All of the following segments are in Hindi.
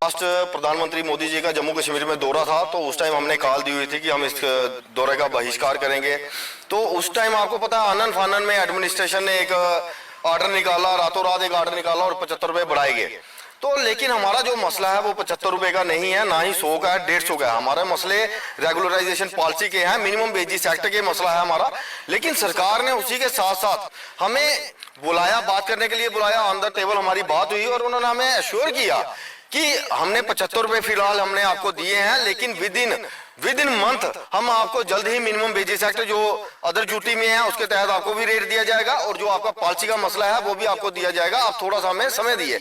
लास्ट प्रधानमंत्री मोदी जी का जम्मू कश्मीर में दौरा था, तो उस टाइम हमने कॉल दी हुई थी कि हम इस दौरे का बहिष्कार करेंगे। तो उस टाइम आपको पता है आनन फानन में एडमिनिस्ट्रेशन ने एक ऑर्डर निकाला, रातों रात एक ऑर्डर निकाला और 75 रुपए बढ़ाए गए। तो लेकिन हमारा जो मसला है वो 75 रुपए का नहीं है, ना ही 100 का है, 150 का है। हमारे मसले रेगुलराइजेशन पॉलिसी के हैं, मिनिमम वेजेस एक्ट के मसला है हमारा। लेकिन सरकार ने उसी के साथ साथ हमें बुलाया, बात करने के लिए बुलाया, ऑन द टेबल हमारी बात हुई और उन्होंने हमें एश्योर किया कि हमने 75 रुपए फिलहाल हमने आपको दिए हैं, लेकिन विद इन मंथ हम आपको जल्द ही मिनिमम वेजेस एक्ट जो अदर ड्यूटी में है उसके तहत आपको भी रेट दिया जाएगा और जो आपका पॉलिसी का मसला है वो भी आपको दिया जाएगा। आप थोड़ा सा हमें समय दीजिए।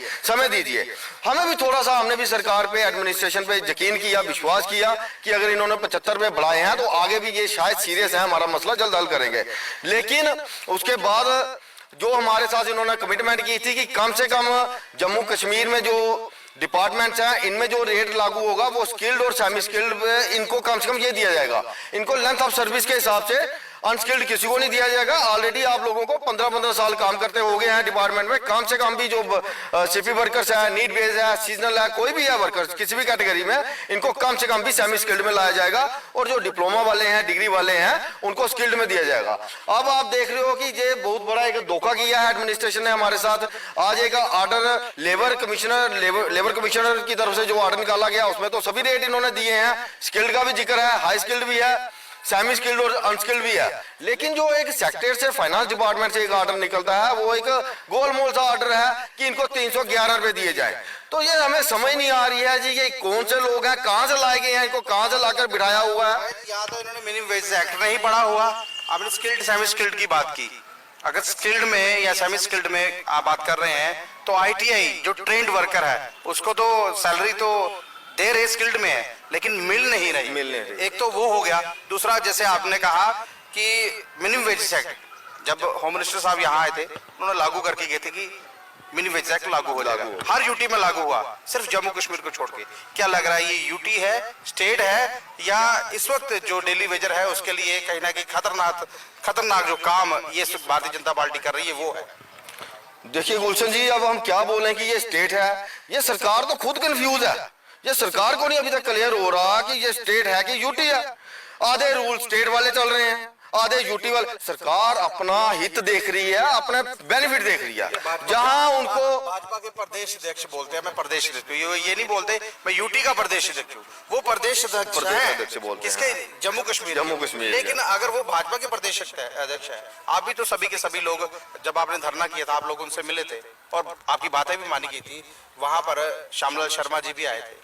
हमें भी थोड़ा सा, हमने भी सरकार पे, एडमिनिस्ट्रेशन पे यकीन किया, विश्वास किया कि अगर इन्होंने 75 रुपए बढ़ाए हैं तो आगे भी ये शायद सीरियस है, हमारा मसला जल्द हल करेंगे। लेकिन उसके बाद जो हमारे साथ इन्होंने कमिटमेंट की थी कि कम से कम जम्मू कश्मीर में जो डिपार्टमेंट्स हैं इनमें जो रेट लागू होगा वो स्किल्ड और सेमी स्किल्ड इनको कम से कम ये दिया जाएगा। इनको लेंथ ऑफ सर्विस के हिसाब से अनस्किल्ड किसी को नहीं दिया जाएगा। ऑलरेडी आप लोगों को 15-15 साल काम करते हो गए हैं डिपार्टमेंट में, कम से कम भी जो सिपी वर्कर्स है, नीड बेस्ड है, सीजनल है, कोई भी है वर्कर्स किसी भी कैटेगरी में, इनको कम से कम भी सेमी स्किल्ड में लाया जाएगा और जो डिप्लोमा वाले हैं, डिग्री वाले हैं, उनको स्किल्ड में दिया जाएगा। अब आप देख रहे हो कि ये बहुत बड़ा एक धोखा किया है एडमिनिस्ट्रेशन ने हमारे साथ। आज एक ऑर्डर लेबर कमिश्नर की तरफ से जो ऑर्डर निकाला गया उसमें तो सभी रेट इन्होंने दिए हैं, स्किल्ड का भी जिक्र है, हाई स्किल्ड भी है, सेमी स्किल्ड और अनस्किल्ड भी है। लेकिन जो एक सेक्टर से, फाइनेंस डिपार्टमेंट से एक ऑर्डर निकलता है वो एक गोलमोल सा ऑर्डर है कि इनको 311 रुपए दिए जाए। तो ये हमें समझ नहीं आ रही है जी ये कौन से लोग हैं, कहां से लाए गए हैं, इनको कहां से लाकर बिठाया हुआ है। यहाँ तो इन्होंने मिनिमम वेज एक्ट नहीं पढ़ा हुआ। आपने स्किल्ड सेमी स्किल्ड की बात की, अगर स्किल्ड में या सेमी स्किल्ड में आप बात कर रहे हैं तो आईटीआई जो ट्रेंड वर्कर है उसको तो सैलरी तो दे रहे स्किल्ड में है लेकिन मिल नहीं रही। एक तो वो हो गया। दूसरा, जैसे आपने कहा कि मिनिमम वेजेस एक्ट जब होम मिनिस्टर साहब यहाँ आए थे उन्होंने लागू करके गए थे कि मिनिमम वेजेस एक्ट लागू हो जाएगा, हर यूटी में लागू हुआ, सिर्फ जम्मू कश्मीर को छोड़ के। क्या लग रहा है ये यूटी है, स्टेट है, या इस वक्त जो डेली वेजर है उसके लिए कहीं ना कहीं खतरनाक जो काम ये भारतीय जनता पार्टी कर रही है वो है? देखिए गुलशन जी, अब हम क्या बोलें कि ये स्टेट है, ये सरकार तो खुद कंफ्यूज है। ये सरकार को नहीं अभी तक क्लियर हो रहा कि ये स्टेट है कि यूटी है। आधे रूल स्टेट वाले चल रहे हैं, आधे यूटी वाले। सरकार अपना हित देख रही है, अपने बेनिफिट देख रही है। जहां उनको भाजपा के प्रदेश अध्यक्ष बोलते हैं, मैं प्रदेश अध्यक्ष, ये नहीं बोलते मैं यूटी का प्रदेश अध्यक्ष हूँ। वो प्रदेश अध्यक्ष बोलते किसके? जम्मू कश्मीर। लेकिन अगर वो भाजपा के प्रदेश अध्यक्ष है, आप भी तो सभी के सभी लोग, जब आपने धरना किया था आप लोग उनसे मिले थे और आपकी बातें भी मानी गई थी। वहां पर श्यामलाल शर्मा जी भी आए थे,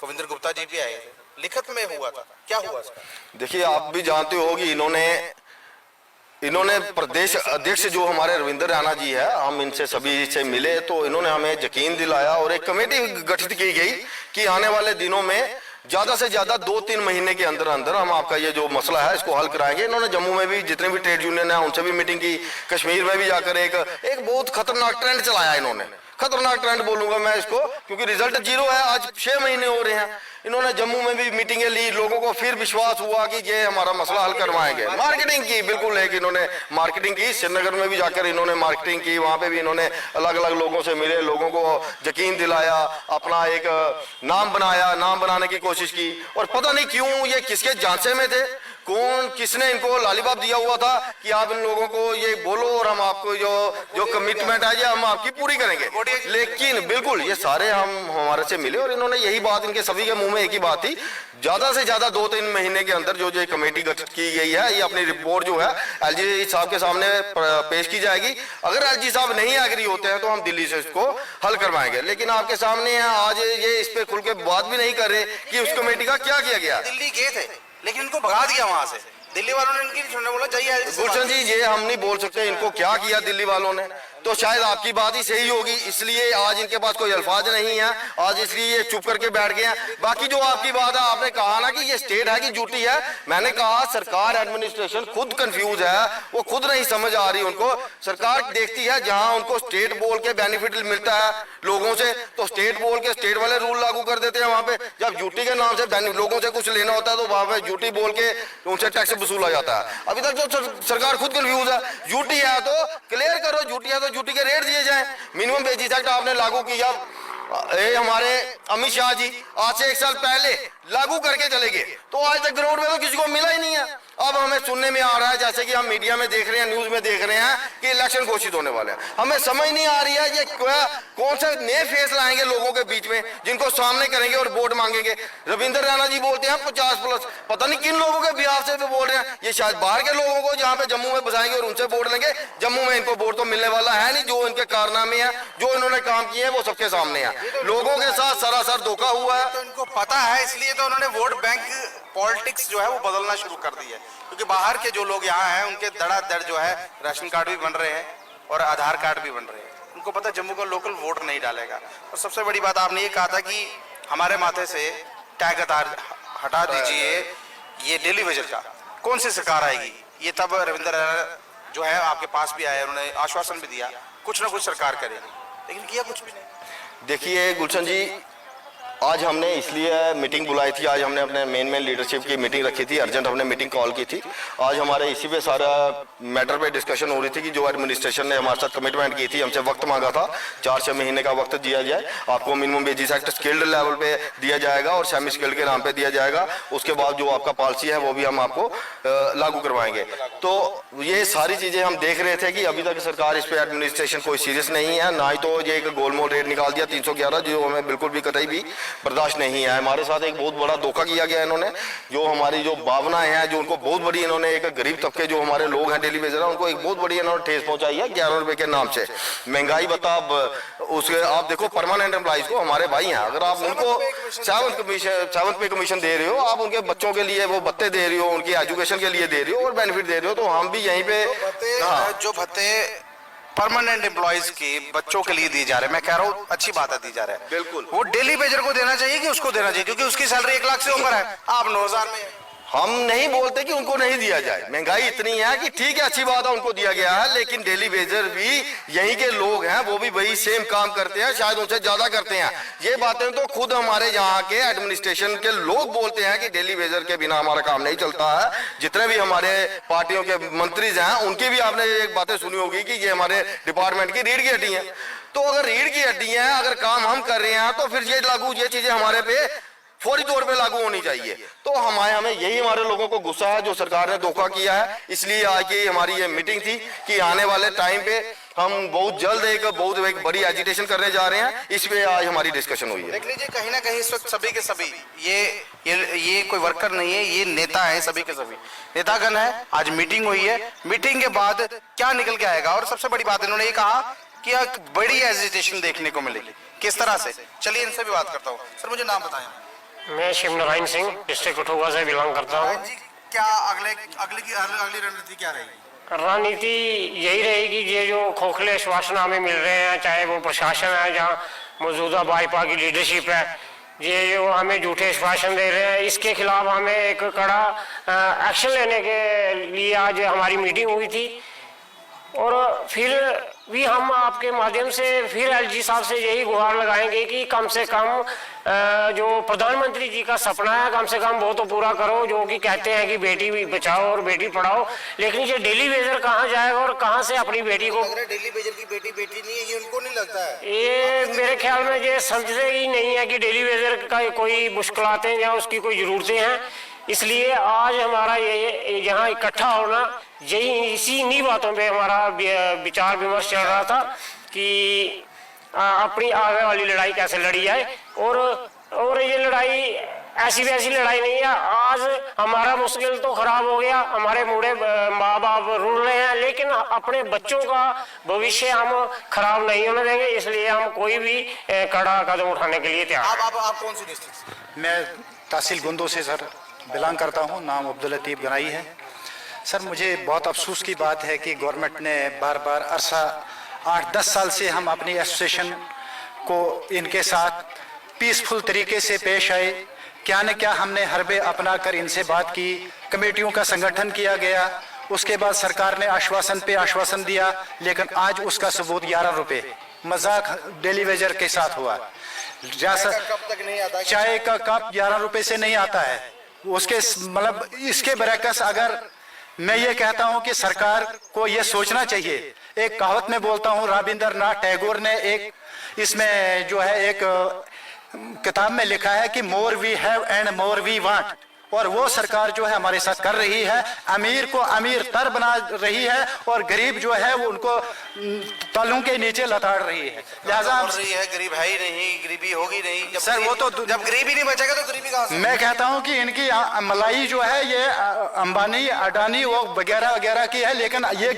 कविंद्र गुप्ता जी भी आए थे, लिखित में हुआ था। क्या हुआ? देखिए, आप भी जानते हो कि इन्होंने प्रदेश अध्यक्ष जो हमारे रविंद्र रैना जी है, हम इनसे सभी से मिले तो इन्होंने हमें यकीन दिलाया और एक कमेटी गठित की गई कि आने वाले दिनों में ज्यादा से ज्यादा 2-3 महीने के अंदर अंदर हम आपका ये जो मसला है इसको हल कराएंगे। इन्होंने जम्मू में भी जितने भी ट्रेड यूनियन है उनसे भी मीटिंग की, कश्मीर में भी जाकर एक बहुत खतरनाक ट्रेंड चलाया इन्होंने। खतरनाक ट्रेंड बोलूंगा मैं इसको, क्योंकि रिजल्ट 0 है। आज 6 महीने हो रहे हैं। इन्होंने जम्मू में भी मीटिंगें ली, लोगों को फिर विश्वास हुआ कि ये हमारा मसला हल करवाएंगे। मार्केटिंग की, बिल्कुल है कि इन्होंने मार्केटिंग की। श्रीनगर में भी जाकर इन्होंने मार्केटिंग की, वहां पे भी इन्होंने अलग अलग लोगों से मिले, लोगों को यकीन दिलाया, अपना एक नाम बनाया, नाम बनाने की कोशिश की। और पता नहीं क्यों ये किसके झांसे में थे, किसने इनको लालीबाब दिया हुआ था कि आप इन लोगों को ये बोलो और हम आपको जो कमिटमेंट है ये हम आपकी पूरी करेंगे। लेकिन बिल्कुल ये सारे हमारे से मिले और इन्होंने यही बात, इनके सभी के मुंह में एक ही बात थी, ज्यादा से ज्यादा 2-3 महीने के अंदर जो कमेटी गठित की गई है ये अपनी रिपोर्ट जो है एलजी साहब के सामने पेश की जाएगी। अगर एलजी साहब नहीं एग्री होते हैं तो हम दिल्ली से इसको हल करवाएंगे। लेकिन आपके सामने है आज ये इस पे खुल के बात भी नहीं कर रहे कि उस कमेटी का क्या किया गया। दिल्ली गए थे लेकिन इनको भगा दिया वहां से, दिल्ली वालों ने इनकी सुनने बोला जाइए। गुलशन जी, ये हम नहीं बोल सकते इनको क्या किया दिल्ली वालों ने, तो शायद आपकी बात ही सही होगी, इसलिए आज इनके पास कोई अल्फाज नहीं है, आज इसलिए ये चुप करके बैठ गए हैं। बाकी जो आपकी बात है, आपने कहा ना कि ये स्टेट है कि ड्यूटी है, मैंने कहा सरकार एडमिनिस्ट्रेशन खुद कंफ्यूज है, वो खुद नहीं समझ आ रही उनको। सरकार देखती है जहां उनको स्टेट बोल के बेनिफिट मिलता है लोगों से, तो स्टेट बोल के स्टेट वाले रूल लागू कर देते हैं वहां पे। जब ड्यूटी के नाम से लोगों से कुछ लेना होता है तो वहां पे ड्यूटी बोल के उनसे टैक्स वसूला जाता है। अभी तक तो सरकार खुद कंफ्यूज है। ड्यूटी है तो क्लियर करो, ड्यूटी है तो ड्यूटी के रेट दिए जाएं। मिनिमम वेजेस एक्ट आपने लागू किया, ये हमारे अमित शाह जी आज से 1 साल पहले लागू करके चले गए, तो आज तक ग्राउंड में तो किसी को मिला ही नहीं है। अब हमें सुनने में आ रहा है, जैसे कि हम मीडिया में देख रहे हैं, न्यूज में देख रहे हैं कि इलेक्शन घोषित होने वाले हैं। हमें समझ नहीं आ रही है ये कौन सा नए फेस लाएंगे लोगों के बीच में, जिनको सामने करेंगे और वोट मांगेंगे। रविंद्र रैना जी बोलते हैं 50+, पता नहीं किन लोगों के बिहार से बोल रहे हैं। ये शायद बाहर के लोगों को जहाँ पे जम्मू में बसाएंगे और उनसे वोट लेंगे। जम्मू में इनको वोट तो मिलने वाला है नहीं। जो इनके कारनामे हैं, जो इन्होंने काम किए हैं, वो सबके सामने है। लोगों के साथ सरासर धोखा हुआ है। तो इनको पता है, इसलिए तो उन्होंने वोट बैंक पॉलिटिक्स जो है वो बदलना शुरू कर दी है। क्योंकि बाहर के जो लोग यहाँ हैं उनके धड़ाधड़ जो है राशन कार्ड भी बन रहे हैं और आधार कार्ड भी बन रहे हैं। उनको पता जम्मू का लोकल वोट नहीं डालेगा। और सबसे बड़ी बात आपने ये कहा था कि हमारे माथे से टैग हटा दीजिए, ये डेली वेजर का कौन सी सरकार आएगी? ये तब रविंद्र रैना जो है आपके पास भी आए, उन्होंने आश्वासन भी दिया कुछ ना कुछ सरकार करेगी, लेकिन किया कुछ भी नहीं। देखिए गुलशन जी, आज हमने इसलिए मीटिंग बुलाई थी। आज हमने अपने मेन लीडरशिप की मीटिंग रखी थी, अर्जेंट हमने मीटिंग कॉल की थी। आज हमारे इसी पे सारा मैटर पे डिस्कशन हो रही थी कि जो एडमिनिस्ट्रेशन ने हमारे साथ कमिटमेंट की थी, हमसे वक्त मांगा था, 4-6 महीने का वक्त दिया जाए। आपको minimum wages act skilled level पे दिया जाएगा और सेमी स्किल्ड के नाम पे दिया जाएगा। उसके बाद जो आपका पॉलिसी है वो भी हम आपको लागू करवाएंगे। तो ये सारी चीजें हम देख रहे थे कि अभी तक सरकार इस पे एडमिनिस्ट्रेशन कोई सीरियस नहीं है। ना ही तो ये एक गोलमोल रेट निकाल दिया 311, जो हमें बिल्कुल भी कतई भी बर्दाश्त नहीं है। हमारे साथ एक बहुत बड़ा धोखा किया गया इन्होंने। जो हमारी जो भावनाएं हैं, जो उनको बहुत बड़ी इन्होंने एक गरीब तबके जो हमारे लोग हैं डेली वेजर, उनको एक बहुत बड़ी इन्होंने ठेस पहुंचाई है 11 रुपए के नाम से। महंगाई बता उसके आप देखो, परमानेंट एम्प्लॉइज को हमारे भाई हैं, अगर आप उनको 7th पे कमीशन दे रहे हो, आप उनके बच्चों के लिए वो भत्ते दे रहे हो, उनकी एजुकेशन के लिए दे रहे हो और बेनिफिट दे रहे हो, तो हम भी यहीं पे जो भत्ते परमानेंट एम्प्लॉइज के बच्चों के लिए दी जा रहे हैं, मैं कह रहा हूँ अच्छी बात है, दी जा रहा है। बिल्कुल वो डेली वेजर को देना चाहिए कि उसको देना चाहिए? क्योंकि उसकी सैलरी 1 लाख से ऊपर है, आप 9,000 में। हम नहीं बोलते कि उनको नहीं दिया जाए। महंगाई इतनी है कि ठीक है, अच्छी बात है, उनको दिया गया है, लेकिन डेली वेजर भी यहीं के लोग हैं, वो भी वही सेम काम करते हैं, शायद उनसे ज्यादा करते हैं। ये बातें तो खुद हमारे यहाँ के एडमिनिस्ट्रेशन के लोग बोलते हैं कि डेली वेजर के बिना हमारा काम नहीं चलता है। जितने भी हमारे पार्टियों के मंत्री हैं, उनकी भी आपने एक बातें सुनी होगी कि ये हमारे डिपार्टमेंट की रीढ़ की हड्डी है। तो अगर रीढ़ की हड्डी है, अगर काम हम कर रहे हैं, तो फिर ये चीजें हमारे पे फौरी तौर पे लागू होनी चाहिए। तो हमें यही हमारे लोगों को गुस्सा है जो सरकार ने धोखा किया है। इसलिए आज की हमारी ये मीटिंग थी कि आने वाले टाइम पे हम बहुत जल्द एक बड़ी एजिटेशन करने जा रहे हैं। इस पे आज हमारी डिस्कशन हुई है। देख लीजिए, कहीं ना कहीं इस वक्त सभी के सभी ये कोई वर्कर नहीं है, ये नेता है, सभी के सभी नेतागण है। आज मीटिंग हुई है, मीटिंग के बाद क्या निकल के आएगा? और सबसे बड़ी बात इन्होंने ये कहा कि एक बड़ी एजिटेशन देखने को मिलेगी। किस तरह से? चलिए इनसे भी बात करता हूँ। सर मुझे नाम बताएं। मैं शिव नारायण सिंह डिस्ट्रिक्ट कठुआ से बिलोंग करता हूँ। क्या अगली रणनीति क्या रहेगी? रणनीति यही रहेगी, ये जो खोखले आश्वासन हमें मिल रहे हैं, चाहे वो प्रशासन है, जहाँ मौजूदा भाजपा की लीडरशिप है, ये जो हमें झूठे आश्वासन दे रहे हैं, इसके खिलाफ हमें एक कड़ा एक्शन लेने के लिए आज हमारी मीटिंग हुई थी। और फिर भी हम आपके माध्यम से फिर एलजी साहब से यही गुहार लगाएंगे कि कम से कम जो प्रधानमंत्री जी का सपना है, कम से कम वो तो पूरा करो, जो कि कहते हैं कि बेटी भी बचाओ और बेटी पढ़ाओ। लेकिन ये डेली वेजर कहाँ जाएगा और कहाँ से अपनी बेटी को? डेली वेजर की बेटी नहीं है, ये उनको नहीं लगता है। ये मेरे ख्याल में ये समझते ही नहीं है कि डेली वेजर का कोई मुश्किलातें या उसकी कोई ज़रूरतें हैं। इसलिए आज हमारा ये यहाँ इकट्ठा होना, इसी इन्हीं बातों पे हमारा विचार विमर्श चल रहा था कि अपनी आगे वाली लड़ाई कैसे लड़ी जाए। और ये लड़ाई ऐसी वैसी लड़ाई नहीं है। आज हमारा मुश्किल तो खराब हो गया, हमारे बूढ़े माँ बाप रुल रहे हैं, लेकिन अपने बच्चों का भविष्य हम खराब नहीं होने देंगे। इसलिए हम कोई भी कड़ा कदम उठाने के लिए तैयार हैं। आप कौन सी डिस्ट्रिक्ट? मैं तहसील गुंदो से सर बिलोंग करता हूं। नाम अब्दुल लतीफ गनाई है। सर मुझे बहुत अफसोस की बात है कि गवर्नमेंट ने बार बार अरसा 8-10 साल से हम अपनी एसोसिएशन को इनके साथ पीसफुल तरीके से पेश आए। क्या न क्या हमने हरबे अपना कर इनसे बात की, कमेटियों का संगठन किया गया। उसके बाद सरकार ने आश्वासन पे आश्वासन दिया, लेकिन आज उसका सबूत 11 रुपये मजाक डेली वेजर के साथ हुआ। चाय का कप 11 रुपये से नहीं आता है। उसके मतलब इसके बरकस अगर मैं ये कहता हूं कि सरकार को ये सोचना चाहिए एक कहावत में बोलता हूँ, रविंद्रनाथ टैगोर ने एक इसमें जो है एक किताब में लिखा है कि more we have and more we want, और वो सरकार जो है हमारे साथ कर रही है। अमीर को अमीर तर बना रही है और गरीब जो है वो उनको तलों के नीचे लताड़ रही है। लिहाजा बोल रही है गरीब है ही नहीं, गरीबी होगी नहीं। सर वो तो जब गरीबी नहीं बचेगा तो गरीबी कहां से? मैं कहता हूं कि इनकी मलाई जो है ये अंबानी अडानी वो वगैरह वगैरह की है, लेकिन ये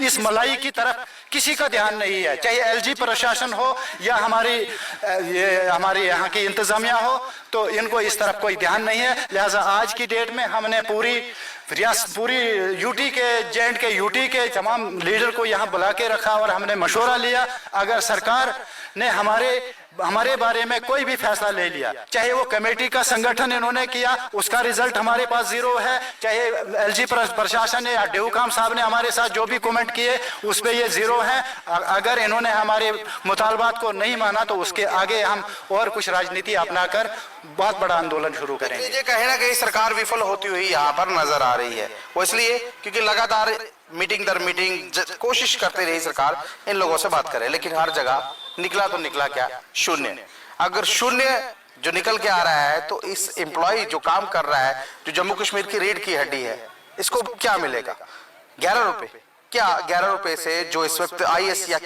इस मलाई की तरफ किसी का ध्यान नहीं है, चाहे एलजी प्रशासन हो या हमारी यहाँ की इंतजामिया हो, तो इनको इस तरफ कोई ध्यान नहीं है। लिहाजा आज की डेट में हमने पूरी यूटी के जेएंड के यूटी के तमाम लीडर को यहाँ बुला के रखा और हमने मशवरा लिया। अगर सरकार ने हमारे बारे में कोई भी फैसला ले लिया, चाहे वो कमेटी का संगठन इन्होंने किया उसका रिजल्ट हमारे पास जीरो है, चाहे एलजी प्रशासन ने या डेवकाम साहब ने हमारे साथ जो भी कमेंट किए उस पे ये जीरो है। अगर इन्होंने हमारे मुतालबात को नहीं माना तो उसके आगे हम और कुछ राजनीति अपनाकर बहुत बड़ा आंदोलन शुरू करेंगे। ये कहीं ना कहीं सरकार विफल होती हुई यहाँ पर नजर आ रही है, वो इसलिए क्योंकि लगातार मीटिंग दर मीटिंग कोशिश करती रही सरकार इन लोगों से बात करे, लेकिन हर जगह निकला तो निकला क्या? शून्य। अगर शून्य जो निकल के आ रहा है तो इस एम्प्लॉय जो काम कर रहा है, जो जम्मू कश्मीर की रीढ़ की हड्डी है, इसको क्या मिलेगा? 11 रुपए। क्या 11 रुपए से जो इस वक्त IAS या